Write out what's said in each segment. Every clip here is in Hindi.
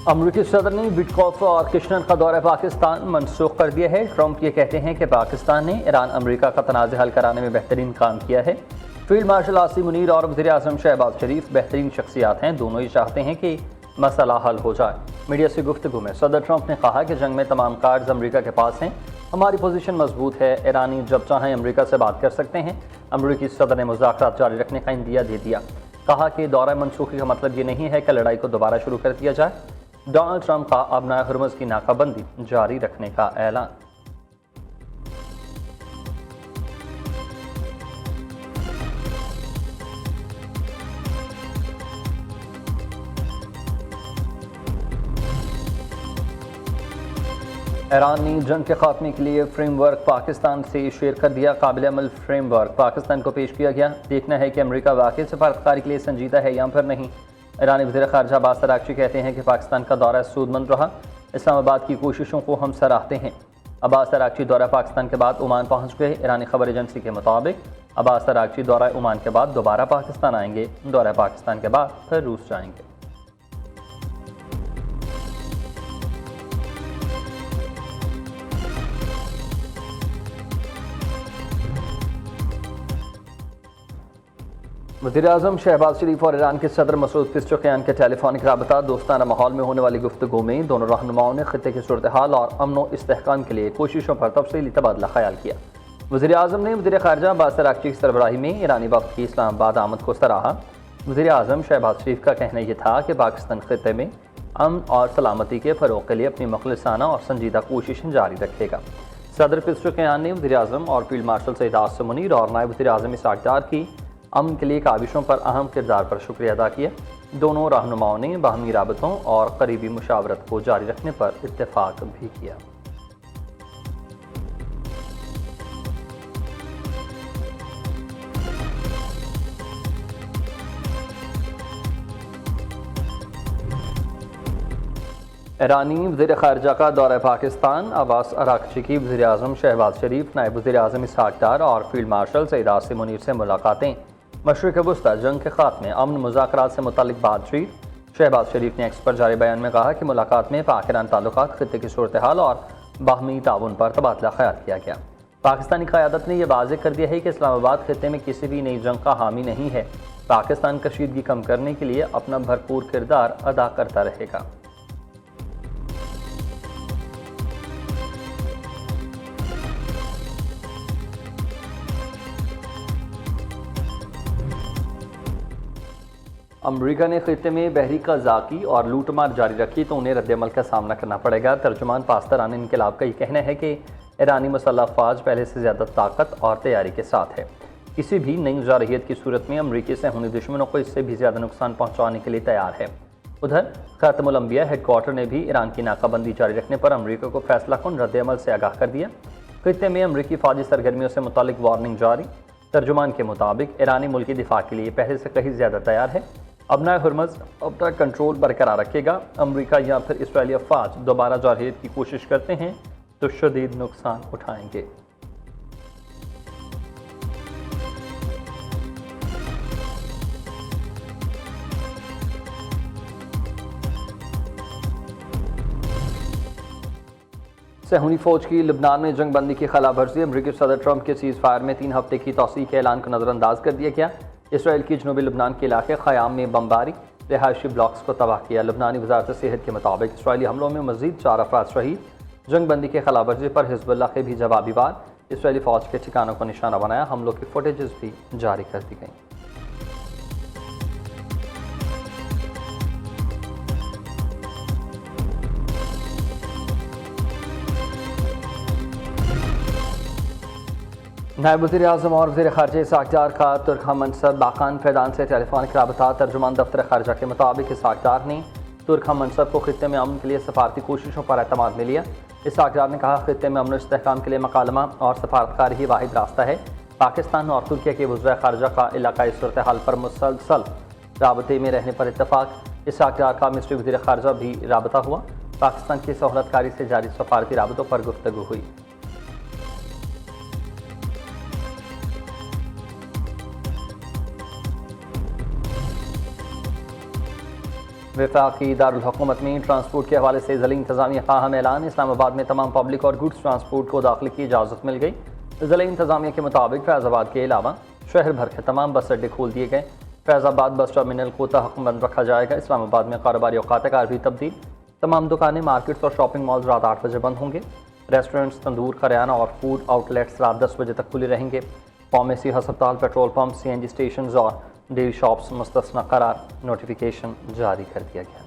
अमरीकी सदर ने विटकॉफ और किश्नर का दौरा पाकिस्तान मनसूख कर दिया है। ट्रंप ये कहते हैं कि पाकिस्तान ने ईरान अमरीका का तनाज़ा हल कराने में बेहतरीन काम किया है। फील्ड मार्शल आसिम मुनीर और वज़ीर आज़म शहबाज शरीफ बेहतरीन शख्सियात हैं, दोनों ही चाहते हैं कि मसला हल हो जाए। मीडिया से गुफ्तगू में सदर ट्रंप ने कहा कि जंग में तमाम कार्ड्स अमरीका के पास हैं, हमारी पोजीशन मजबूत है, ईरानी जब चाहें अमरीका से बात कर सकते हैं। अमरीकी सदर ने मुज़ाकरात जारी रखने का इंदिया दे दिया। कहा कि दौरा मनसूखी का मतलब ये नहीं है कि लड़ाई को दोबारा शुरू कर दिया जाए। डोनाल्ड ट्रंप का अपना हुर्मुज़ की नाकाबंदी जारी रखने का ऐलान। ईरान ने जंग के खात्मे के लिए फ्रेमवर्क पाकिस्तान से शेयर कर दिया। काबिल अमल फ्रेमवर्क पाकिस्तान को पेश किया गया। देखना है कि अमेरिका वाकई सफारतकारी के लिए संजीदा है या फिर नहीं। ईरानी वज़ीर ख़ारजा अब्बास अराग़ची कहते हैं कि पाकिस्तान का दौरा सूदमंद रहा, इस्लामाबाद की कोशिशों को हम सराहते हैं। अब्बास अराग़ची दौरा पाकिस्तान के बाद ओमान पहुँच गए। ईरानी खबर एजेंसी के मुताबिक अब्बास अराग़ची दौरा ओमान के बाद दोबारा पाकिस्तान आएंगे। दौरा पाकिस्तान के बाद फिर रूस जाएंगे। वज़ीर-ए-आज़म शहबाज शरीफ और ईरान के सदर मसूद पेज़ेश्कियान के टेलीफोनिक रबता दोस्ताना माहौल में होने वाली गुफ्तगू में दोनों रहनुमाओं ने खित्ते की सूरत हाल और अमन व इस्तेहकाम के लिए कोशिशों पर तफसीली तबादला ख्याल किया। वज़ीर-ए-आज़म ने वज़ीर ख़ारजा अब्बास अराग़ची की सरबराही में ईरानी वफ़द की इस्लामाबाद आमद को सराहा। वज़ीर-ए-आज़म शहबाज शरीफ का कहना यह था कि पाकिस्तान खित्ते में अमन और सलामती के फ़रोग़ के लिए अपनी मुख़लिसाना और संजीदा कोशिशें जारी रखेगा। सदर पेज़ेश्कियान ने वज़ीर-ए-आज़म और फील्ड मार्शल सईद आसिम मुनीर और नायब वज़ीर-ए-आज़म इसहाक़ डार की अमन के लिए काविशों पर अहम किरदार पर शुक्रिया अदा किया। दोनों रहनुमाओं ने बाहमी राबतों और करीबी मुशावरत को जारी रखने पर इत्तेफाक भी किया। ईरानी वज़ीर ख़ारजा का दौरा पाकिस्तान। अब्बास अराग़ची की वज़ीर-ए-आज़म शहबाज शरीफ, नायब वज़ीर-ए-आज़म इसहाक़ डार और फील्ड मार्शल सईद आसिम मुनीर से मुलाकातें। मशरिक़ वस्ता जंग के खात्मे अमन मुज़ाकरात से मुताल्लिक़ बातचीत। शहबाज शरीफ ने एक्स पर जारी बयान में कहा कि मुलाकात में पाक ईरान ताल्लुकात, खित्ते की सूरत हाल और बाहमी ताउन पर तबादला ख्याल किया गया। पाकिस्तानी क़यादत ने यह वाज़ेह कर दिया है कि इस्लामाबाद खित्ते में किसी भी नई जंग का हामी नहीं है। पाकिस्तान कशीदगी कम करने के लिए अपना भरपूर किरदार अदा करता रहेगा। अमरीका ने खित्ते में बहरी क़ज़ाक़ी और लूटमार जारी रखी तो उन्हें रद्दअमल का सामना करना पड़ेगा। तर्जुमान पास्तरान इनकलाब का ये कहना है कि ईरानी मुसल्लह फ़ौज पहले से ज़्यादा ताकत और तैयारी के साथ है। किसी भी नई जारहियत की सूरत में अमरीकी से हुनी दुश्मनों को इससे भी ज़्यादा नुकसान पहुँचाने के लिए तैयार है। उधर ख़ातमुल अंबिया हेडक्वार्टर ने भी ईरान की नाकाबंदी जारी रखने पर अमरीका को फैसला कुन रद्दअमल से आगाह कर दिया। खित्ते में अमरीकी फ़ौजी सरगर्मियों से मुतालिक वार्निंग जारी। तर्जुमान के मुताबिक ईरानी मुल्की दिफा के लिए पहले से कहीं ज़्यादा तैयार है। अपना हुर्मुज़ अपना कंट्रोल बरकरार रखेगा। अमरीका या फिर इसराइली अफ़वाज दोबारा जारहियत की कोशिश करते हैं तो शदीद नुकसान उठाएंगे। सहूनी फ़ौज की लिबनान में जंग बंदी की खिलाफ वर्जी। अमरीकी सदर ट्रंप के सीज़ फायर में 3 हफ्ते की तौसीह के ऐलान को नज़रअंदाज कर दिया गया। इसराइल की जनूबी लिबनान के इलाके ख़याम में बमबारी, रिहायशी ब्लॉक्स को तबाह किया। लिबनानी वज़ारत सेहत के मुताबिक इसराइली हमलों में मज़ीद 4 अफराद शहीद। जंग बंदी के खिलाफ वर्जी पर हिज़्बुल्लाह के भी जवाबी वार। इसराइली फ़ौज के ठिकानों को निशाना बनाया। हमलों की फुटेजेस भी जारी कर दी गई। नायब वज़ीर-ए-आज़म और वज़ीर ख़ारजा इसहाक़ डार का तुर्क मनसब बाकान फैदान से टेलीफोनिक रबता। तर्जुमान दफ्तर ख़ारजा के मुताबिक इसहाक़ डार ने तुर्क मनसब को खित्ते में अमन के लिए सफारती कोशिशों पर एतमाद में लिया। इसहाक़ डार ने कहा खित्ते में अमन और इस्तेहकाम के लिए मकालमा और सफारतकारी ही वाहिद रास्ता है। पाकिस्तान और तुर्किया के वज़ीर ख़ारजा का इलाकाई सूरत हाल पर मुसलसल राबते में रहने पर इत्तफ़ाक़। इसहाक़ डार का मिस्री वज़ीर ख़ारजा भी राबता हुआ। पाकिस्तान की सहूलतकारी से जारी सफारती राबतों पर गुफ्तगू हुई। वफाकी दारुल हुकूमत में ट्रांसपोर्ट के हवाले से ज़िला इंतज़ामिया का अहम ऐलान। इस्लामाबाद में तमाम पब्लिक और गुड्स ट्रांसपोर्ट को दाखिले की इजाज़त मिल गई। ज़िला इंतज़ामिया के मुताबिक फैज़ाबाद के अलावा शहर भर के तमाम बस अड्डे खोल दिए गए। फैज़ाबाद बस टर्मिनल को तहक़्क़ुम बंद रखा जाएगा। इस्लामाबाद में कारोबारी औकात कार भी तब्दील। तमाम दुकानें, मार्केट्स और शॉपिंग मॉल्स रात 8 बजे बंद होंगे। रेस्टोरेंट्स, तंदूर, करियाना और फूड आउटलेट्स रात 10 बजे तक खुले रहेंगे। फार्मेसी, हस्पताल, पेट्रोल पंप, CNG स्टेशन और डेयरी शॉप्स मुस्तस्ना करार। नोटिफिकेशन जारी कर दिया गया।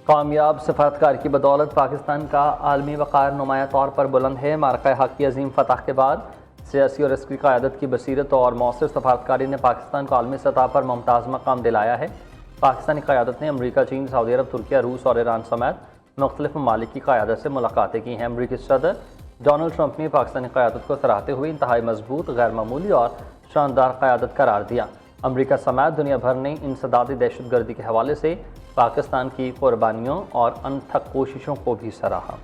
कामयाब सफारतकार की बदौलत पाकिस्तान का आलमी वक़ार नुमाया तौर पर बुलंद है। मारका हक़ की अजीम फतह के बाद सियासी और इसकी क़यादत की बसीरत और मौसर सफारतकारी ने पाकिस्तान को आलमी सतह पर मुमताज़ मकाम दिलाया है। पाकिस्तानी क़यादत ने अमरीका, चीन, सऊदी अरब, तुर्किया, रूस और ईरान समेत मुख्तलिफ ममालिक की क़यादत से मुलाकातें की हैं। अमरीकी सदर डोनाल्ड ट्रंप ने पाकिस्तानी क़यादत को सराहते हुए इंतहाई मजबूत, गैर मामूली और शानदार क़यादत करार दिया। अमरीका समेत दुनिया भर ने इंसदादी दहशतगर्दी के हवाले से पाकिस्तान की कुर्बानियों और अनथक कोशिशों को भी सराहा।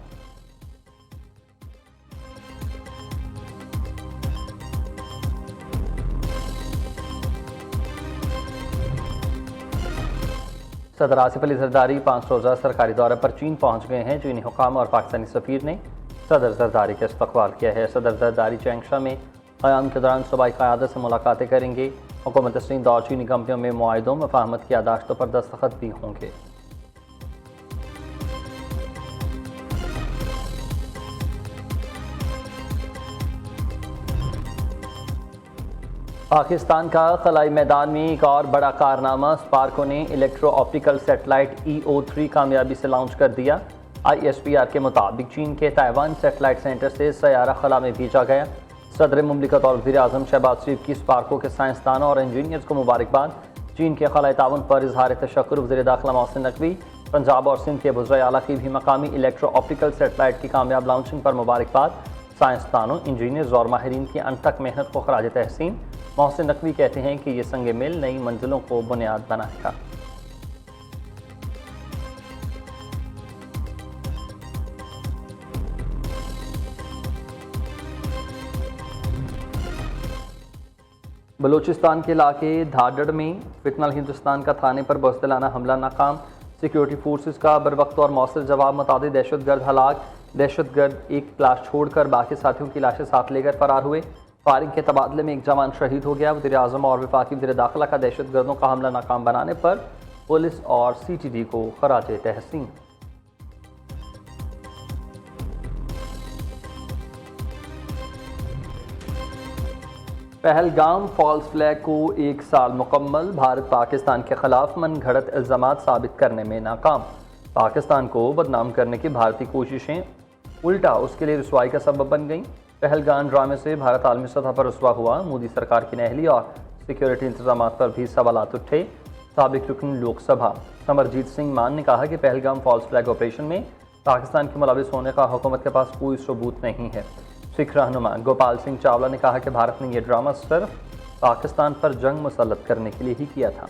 सदर आसिफ अली जरदारी 5 रोज़ा सरकारी दौरे पर चीन पहुँच गए हैं। चीनी हुकाम और पाकिस्तानी सफ़ीर ने सदर जरदारी का इस्तकबाल किया है। सदर जरदारी चैंगशा में क़याम के दौरान सूबाई क़यादत से मुलाकातें करेंगे। हुकूमत सिंध और चीनी कंपनियों में मुआहिदों, मफाहमत की यादाश्तों पर दस्तखत भी होंगे। पाकिस्तान का खलाई मैदान में एक और बड़ा कारनामा, स्पार्को ने इलेक्ट्रो ऑप्टिकल सेटेलाइट EO3 कामयाबी से लॉन्च कर दिया। ISPR के मुताबिक चीन के ताइवान सेटेलाइट सेंटर से सैयारा खला में भेजा गया। सदर मुमलिकत और वज़ीर आज़म शहबाज शरीफ की स्पार्को के साइंसदानों और इंजीनियर्स को मुबारकबाद। चीन के खलाई ताउन पर इजहार तशक्कुर वज़ीर दाखिला मोहसिन नकवी, पंजाब और सिंध के वज़ीर आला की भी मकामी इलेक्ट्रो ऑप्टिकल सेटेलाइट की कामयाब लॉन्चिंग पर मुबारकबाद। साइंसदानों, इंजीनियर्स और माहिरीन की अनथक मेहनत को खराज तहसीन। मोहसिन नकवी कहते हैं कि ये संग मिल नई मंजिलों को बुनियाद बनाएगा। बलूचिस्तान के इलाके धाडड़ में फितनल हिंदुस्तान का थाने पर बुज़दिलाना हमला नाकाम। सिक्योरिटी फोर्सेस का बरवक्त और मौसर जवाब, मुतादिद दहशतगर्द हलाक। दहशतगर्द एक क्लास छोड़कर बाकी साथियों की लाशें साथ लेकर फरार हुए। फायरिंग के तबादले में एक जवान शहीद हो गया। वज़ीर आज़म और वफाकी वज़ीर दाखिला का दहशतगर्दों का हमला नाकाम बनाने पर पुलिस और CTD को खराज तहसीन। पहलगाम फॉल्स फ्लैग को 1 साल मुकम्मल। भारत पाकिस्तान के खिलाफ मन घड़त इल्ज़ामात साबित करने में नाकाम। पाकिस्तान को बदनाम करने की भारतीय कोशिशें उल्टा उसके लिए रुसवाई का सबब बन गईं। पहलगाम ड्रामे से भारत आलमी सतह पर रुसवा हुआ। मोदी सरकार की नहली और सिक्योरिटी इंतजाम पर भी सवालात उठे। साबिक रुकन लोकसभा समरजीत सिंह मान ने कहा कि पहलगाम फॉल्स फ्लैग ऑपरेशन में पाकिस्तान के मुलविस होने का हुकूमत के पास कोई सबूत नहीं है। सिख रहनुमा गोपाल सिंह चावला ने कहा कि भारत ने यह ड्रामा सिर्फ पाकिस्तान पर जंग मुसल्लत करने के लिए ही किया था।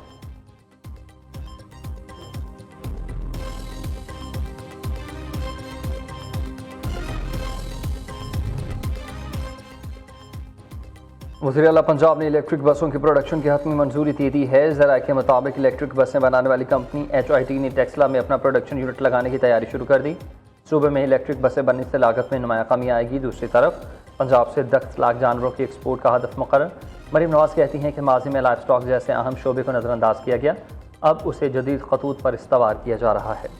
वज़ीर आला पंजाब ने इलेक्ट्रिक बसों की प्रोडक्शन की हतमी मंजूरी दे दी है। ज़राए के मुताबिक इलेक्ट्रिक बसें बनाने वाली कंपनी HIT ने टेक्सला में अपना प्रोडक्शन यूनिट लगाने की तैयारी शुरू कर दी। सूबे में इलेक्ट्रिक बसें बनने से लागत में नुमाया कमी आएगी। दूसरी तरफ पंजाब से 10 लाख जानवरों की एक्सपोर्ट का हदफ मुकर्रर। मरीम नवाज कहती हैं कि माजी में लाइफ स्टॉक जैसे अहम शोबे को नज़रअंदाज किया गया, अब उसे जदीद खतूत पर इस्तवार किया जा रहा है।